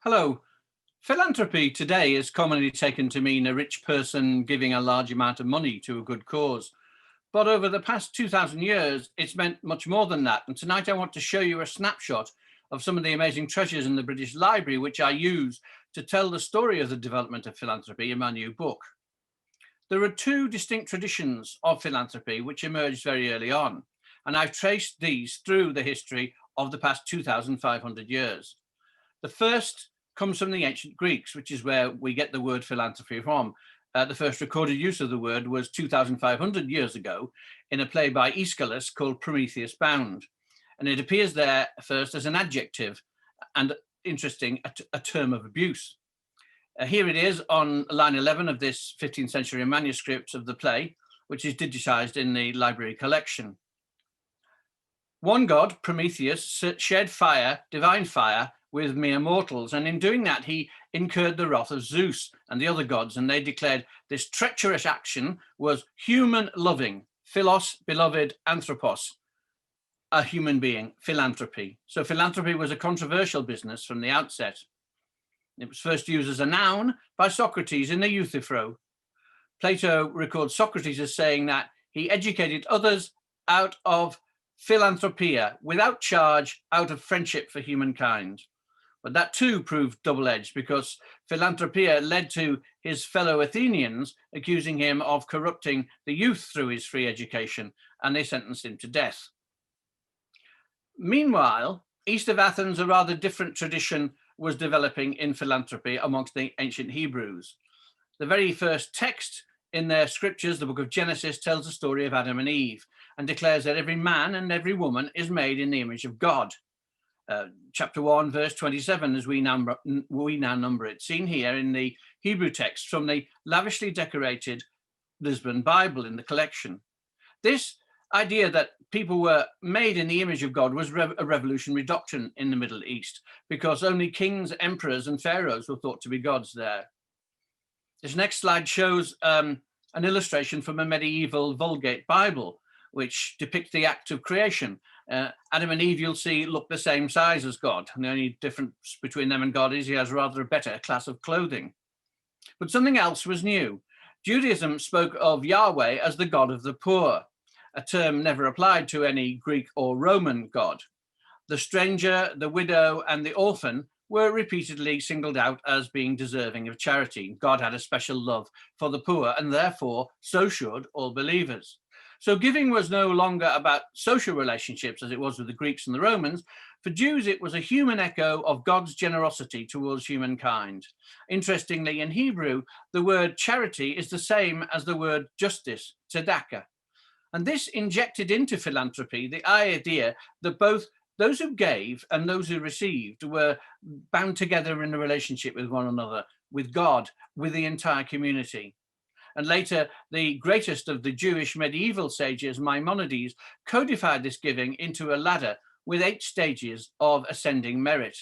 Hello. Philanthropy today is commonly taken to mean a rich person giving a large amount of money to a good cause. But over the past 2000 years, it's meant much more than that. And tonight I want to show you a snapshot of some of the amazing treasures in the British Library, which I use to tell the story of the development of philanthropy in my new book. There are two distinct traditions of philanthropy which emerged very early on, and I've traced these through the history of the past 2,500 years. The first comes from the ancient Greeks, which is where we get the word philanthropy from. The first recorded use of the word was 2,500 years ago in a play by Aeschylus called Prometheus Bound. And it appears there first as an adjective and, interesting, a term of abuse. Here it is on line 11 of this 15th century manuscript of the play, which is digitized in the library collection. One god, Prometheus, shed fire, divine fire, with mere mortals, and in doing that he incurred the wrath of Zeus and the other gods, and they declared this treacherous action was human loving, philos, beloved, anthropos, a human being, philanthropy. So philanthropy was a controversial business from the outset. It was first used as a noun by Socrates in the Euthyphro. Plato records Socrates as saying that he educated others out of philanthropia, without charge, out of friendship for humankind. But that too proved double-edged, because philanthropia led to his fellow Athenians accusing him of corrupting the youth through his free education, and they sentenced him to death. Meanwhile, east of Athens, a rather different tradition was developing in philanthropy amongst the ancient Hebrews. The very first text in their scriptures, the book of Genesis, tells the story of Adam and Eve and declares that every man and every woman is made in the image of God. Chapter 1, verse 27, as we now number it, seen here in the Hebrew text from the lavishly decorated Lisbon Bible in the collection. This idea that people were made in the image of God was a revolutionary doctrine in the Middle East, because only kings, emperors, and pharaohs were thought to be gods there. This next slide shows an illustration from a medieval Vulgate Bible, which depicts the act of creation. Adam and Eve, you'll see, look the same size as God. And the only difference between them and God is he has rather a better class of clothing. But something else was new. Judaism spoke of Yahweh as the God of the poor, a term never applied to any Greek or Roman god. The stranger, the widow, and the orphan were repeatedly singled out as being deserving of charity. God had a special love for the poor, and therefore so should all believers. So giving was no longer about social relationships as it was with the Greeks and the Romans. For Jews, it was a human echo of God's generosity towards humankind. Interestingly, in Hebrew, the word charity is the same as the word justice, tzedakah. And this injected into philanthropy the idea that both those who gave and those who received were bound together in a relationship with one another, with God, with the entire community. And later, the greatest of the Jewish medieval sages, Maimonides, codified this giving into a ladder with 8 stages of ascending merit.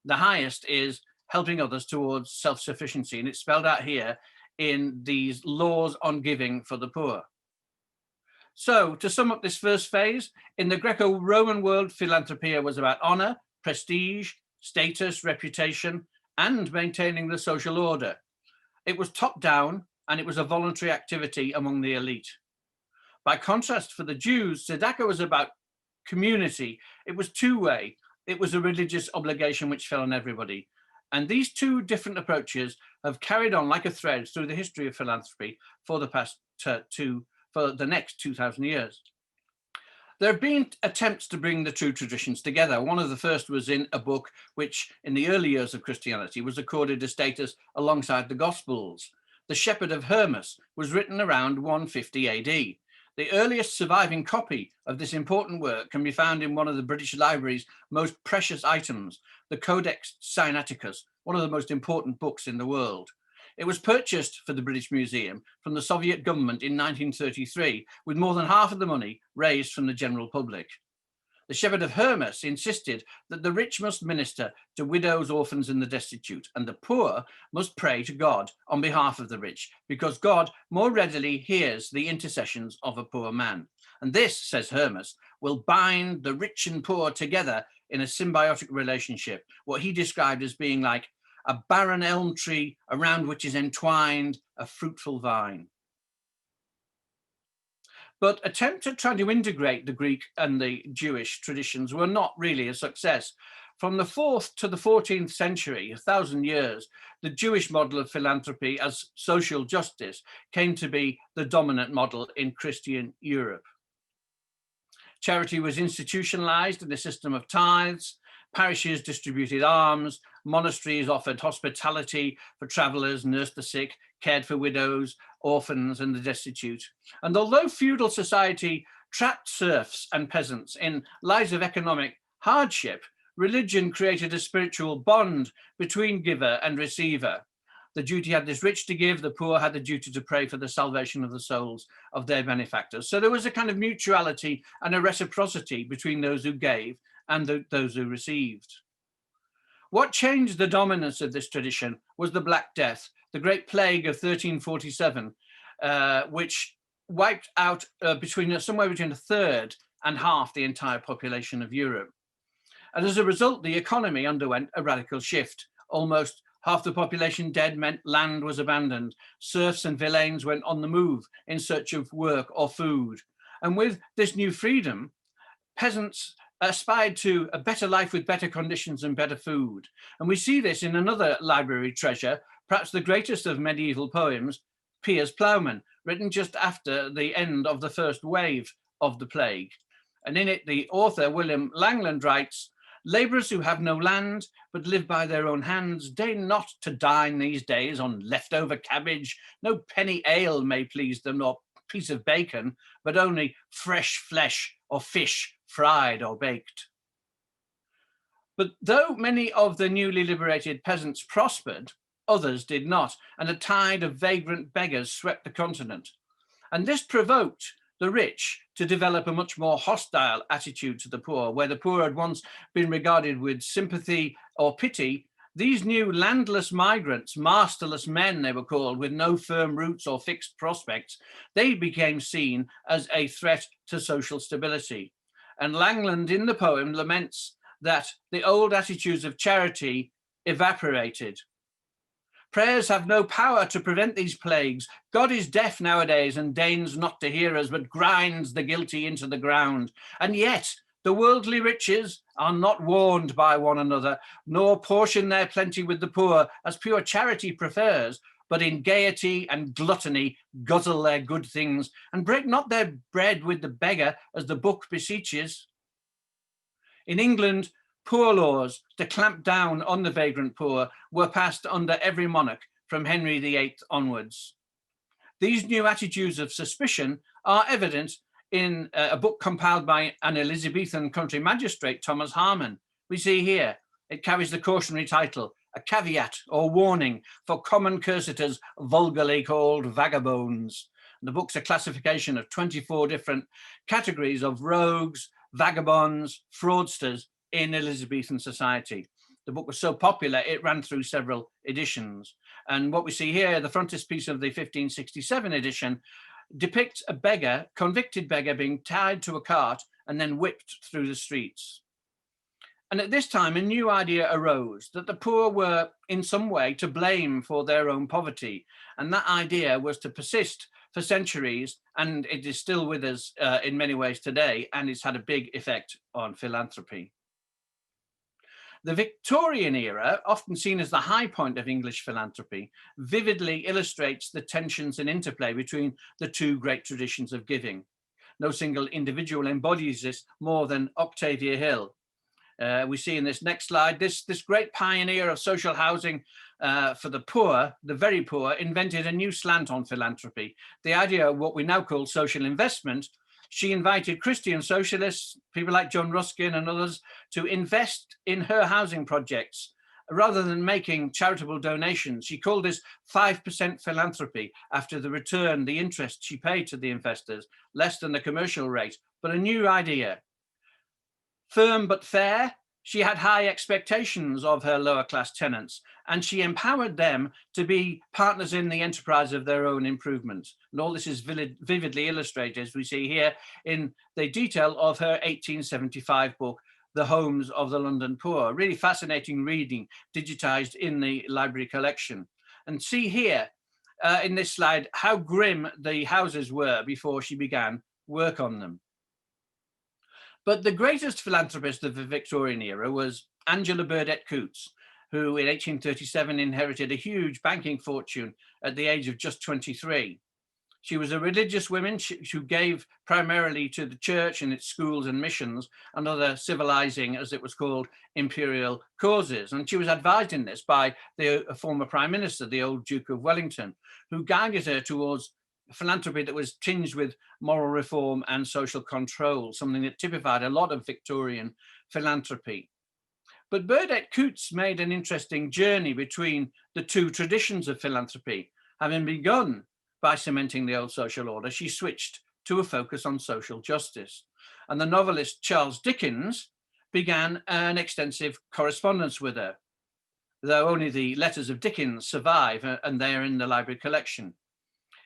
The highest is helping others towards self-sufficiency, and it's spelled out here in these laws on giving for the poor. So to sum up this first phase, in the Greco-Roman world, philanthropia was about honor, prestige, status, reputation, and maintaining the social order. It was top-down, and it was a voluntary activity among the elite. By contrast, for the Jews, tzedakah was about community. It was two-way. It was a religious obligation which fell on everybody. And these two different approaches have carried on like a thread through the history of philanthropy for the next 2,000 years. There have been attempts to bring the two traditions together. One of the first was in a book which, in the early years of Christianity, was accorded a status alongside the Gospels. The Shepherd of Hermas was written around 150 AD. The earliest surviving copy of this important work can be found in one of the British Library's most precious items, the Codex Sinaiticus, one of the most important books in the world. It was purchased for the British Museum from the Soviet government in 1933, with more than half of the money raised from the general public. The Shepherd of Hermas insisted that the rich must minister to widows, orphans, and the destitute, and the poor must pray to God on behalf of the rich, because God more readily hears the intercessions of a poor man. And this, says Hermas, will bind the rich and poor together in a symbiotic relationship, what he described as being like a barren elm tree around which is entwined a fruitful vine. But attempts at trying to integrate the Greek and the Jewish traditions were not really a success. From the 4th to the 14th century, 1,000 years, the Jewish model of philanthropy as social justice came to be the dominant model in Christian Europe. Charity was institutionalized in a system of tithes, parishes distributed alms, monasteries offered hospitality for travelers, nursed the sick, cared for widows, orphans, and the destitute. And although feudal society trapped serfs and peasants in lives of economic hardship, religion created a spiritual bond between giver and receiver. The duty had this rich to give, the poor had the duty to pray for the salvation of the souls of their benefactors. So there was a kind of mutuality and a reciprocity between those who gave and those who received. What changed the dominance of this tradition was the Black Death, the Great Plague of 1347, which wiped out somewhere between a third and half the entire population of Europe. And as a result, the economy underwent a radical shift. Almost half the population dead meant land was abandoned. Serfs and villeins went on the move in search of work or food. And with this new freedom, peasants aspired to a better life with better conditions and better food. And we see this in another library treasure, perhaps the greatest of medieval poems, Piers Plowman, written just after the end of the first wave of the plague. And in it, the author, William Langland, writes, "Labourers who have no land, but live by their own hands, deign not to dine these days on leftover cabbage. No penny ale may please them, nor piece of bacon, but only fresh flesh or fish fried or baked." But though many of the newly liberated peasants prospered, others did not, and a tide of vagrant beggars swept the continent. And this provoked the rich to develop a much more hostile attitude to the poor. Where the poor had once been regarded with sympathy or pity, these new landless migrants, masterless men they were called, with no firm roots or fixed prospects, they became seen as a threat to social stability. And Langland in the poem laments that the old attitudes of charity evaporated. Prayers have no power to prevent these plagues. God is deaf nowadays and deigns not to hear us, but grinds the guilty into the ground. And yet the worldly riches are not warned by one another, nor portion their plenty with the poor, as pure charity prefers, but in gaiety and gluttony guzzle their good things, and break not their bread with the beggar, as the book beseeches. In England, poor laws to clamp down on the vagrant poor were passed under every monarch from Henry VIII onwards. These new attitudes of suspicion are evident in a book compiled by an Elizabethan country magistrate, Thomas Harman. We see here, it carries the cautionary title, "A Caveat or Warning for Common Cursitors, vulgarly called Vagabonds." The book's a classification of 24 different categories of rogues, vagabonds, fraudsters in Elizabethan society. The book was so popular, it ran through several editions. And what we see here, the frontispiece of the 1567 edition, depicts a beggar, convicted beggar, being tied to a cart and then whipped through the streets. And at this time, a new idea arose that the poor were in some way to blame for their own poverty. And that idea was to persist for centuries, and it is still with us in many ways today, and it's had a big effect on philanthropy. The Victorian era, often seen as the high point of English philanthropy, vividly illustrates the tensions and interplay between the two great traditions of giving. No single individual embodies this more than Octavia Hill. We see in this next slide, this great pioneer of social housing for the poor, the very poor, invented a new slant on philanthropy. The idea of what we now call social investment. She invited Christian socialists, people like John Ruskin and others, to invest in her housing projects. Rather than making charitable donations, she called this 5% philanthropy after the return, the interest she paid to the investors, less than the commercial rate, but a new idea. Firm but fair, She had high expectations of her lower class tenants, and she empowered them to be partners in the enterprise of their own improvement. And all this is vividly illustrated, as we see here, in the detail of her 1875 book, The Homes of the London Poor. Really fascinating reading, digitized in the library collection. And see here in this slide how grim the houses were before she began work on them. But the greatest philanthropist of the Victorian era was Angela Burdett-Coutts, who in 1837 inherited a huge banking fortune at the age of just 23. She was a religious woman who gave primarily to the church and its schools and missions and other civilizing, as it was called, imperial causes. And she was advised in this by the former prime minister, the old Duke of Wellington, who guided her towards philanthropy that was tinged with moral reform and social control, something that typified a lot of Victorian philanthropy. But Burdett-Coutts made an interesting journey between the two traditions of philanthropy. Having begun by cementing the old social order, she switched to a focus on social justice. And the novelist Charles Dickens began an extensive correspondence with her, though only the letters of Dickens survive, and they are in the library collection.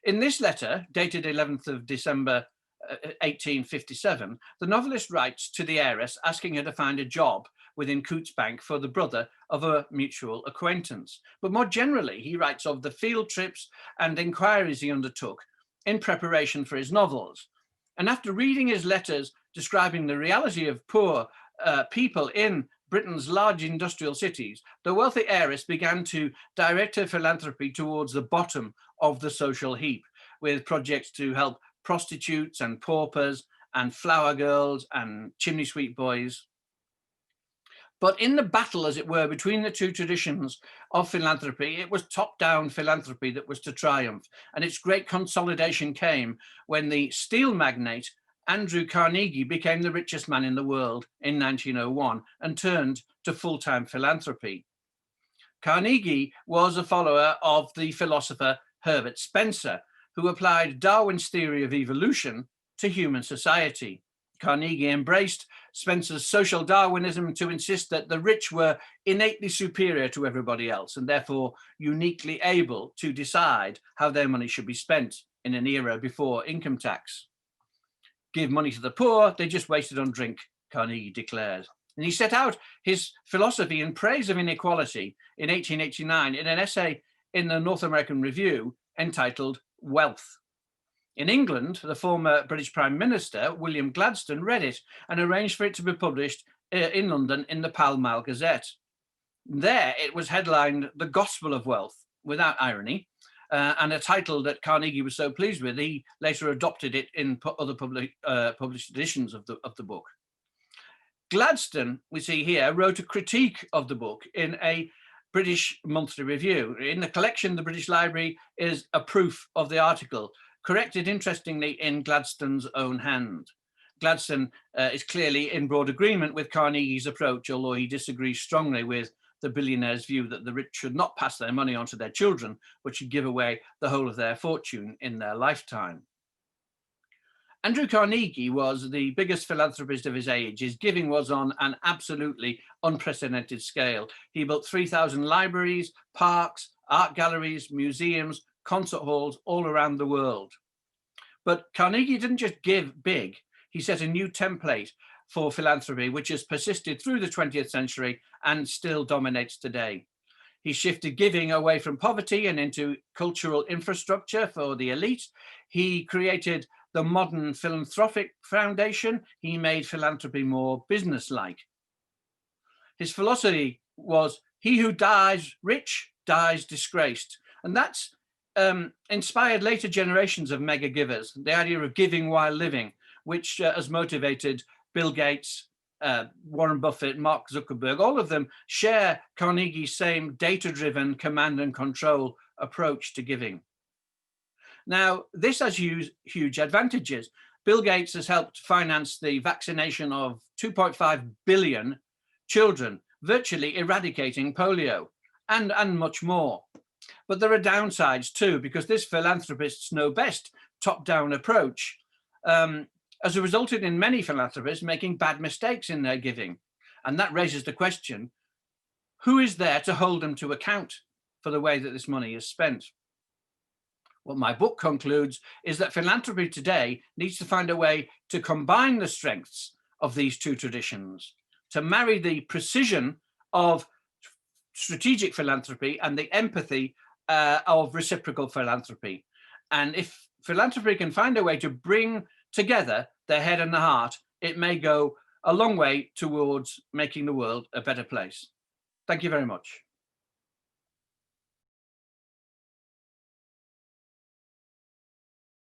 In this letter, dated 11th of December 1857, the novelist writes to the heiress asking her to find a job within Coutts Bank for the brother of a mutual acquaintance. But more generally, he writes of the field trips and inquiries he undertook in preparation for his novels. And after reading his letters describing the reality of poor people in Britain's large industrial cities, the wealthy heiress began to direct her philanthropy towards the bottom of the social heap, with projects to help prostitutes and paupers and flower girls and chimney sweep boys. But in the battle, as it were, between the two traditions of philanthropy, it was top-down philanthropy that was to triumph. And its great consolidation came when the steel magnate Andrew Carnegie became the richest man in the world in 1901 and turned to full-time philanthropy. Carnegie was a follower of the philosopher Herbert Spencer, who applied Darwin's theory of evolution to human society. Carnegie embraced Spencer's social Darwinism to insist that the rich were innately superior to everybody else and therefore uniquely able to decide how their money should be spent in an era before income tax. Give money to the poor, they just wasted on drink, Carnegie declared. And he set out his philosophy in praise of inequality in 1889 in an essay in the North American Review entitled Wealth. In England, the former British Prime Minister, William Gladstone, read it and arranged for it to be published in London in the Pall Mall Gazette. There, it was headlined The Gospel of Wealth, without irony, and a title that Carnegie was so pleased with, he later adopted it in other published editions of the book. Gladstone, we see here, wrote a critique of the book in a British monthly review. In the collection, the British Library is a proof of the article, corrected interestingly in Gladstone's own hand. Gladstone is clearly in broad agreement with Carnegie's approach, although he disagrees strongly with the billionaire's view that the rich should not pass their money on to their children, but should give away the whole of their fortune in their lifetime. Andrew Carnegie was the biggest philanthropist of his age. His giving was on an absolutely unprecedented scale. He built 3,000 libraries, parks, art galleries, museums, concert halls all around the world. But Carnegie didn't just give big, he set a new template for philanthropy, which has persisted through the 20th century and still dominates today. He shifted giving away from poverty and into cultural infrastructure for the elite. He created the modern philanthropic foundation. He made philanthropy more business-like. His philosophy was, he who dies rich dies disgraced. And that's inspired later generations of mega givers, the idea of giving while living, which has motivated Bill Gates, Warren Buffett, Mark Zuckerberg. All of them share Carnegie's same data-driven command and control approach to giving. Now, this has huge advantages. Bill Gates has helped finance the vaccination of 2.5 billion children, virtually eradicating polio, and much more. But there are downsides too, because this philanthropists know best top-down approach has resulted in many philanthropists making bad mistakes in their giving. And that raises the question, who is there to hold them to account for the way that this money is spent? What my book concludes is that philanthropy today needs to find a way to combine the strengths of these two traditions, to marry the precision of strategic philanthropy and the empathy of reciprocal philanthropy. And if philanthropy can find a way to bring together the head and the heart, it may go a long way towards making the world a better place. Thank you very much.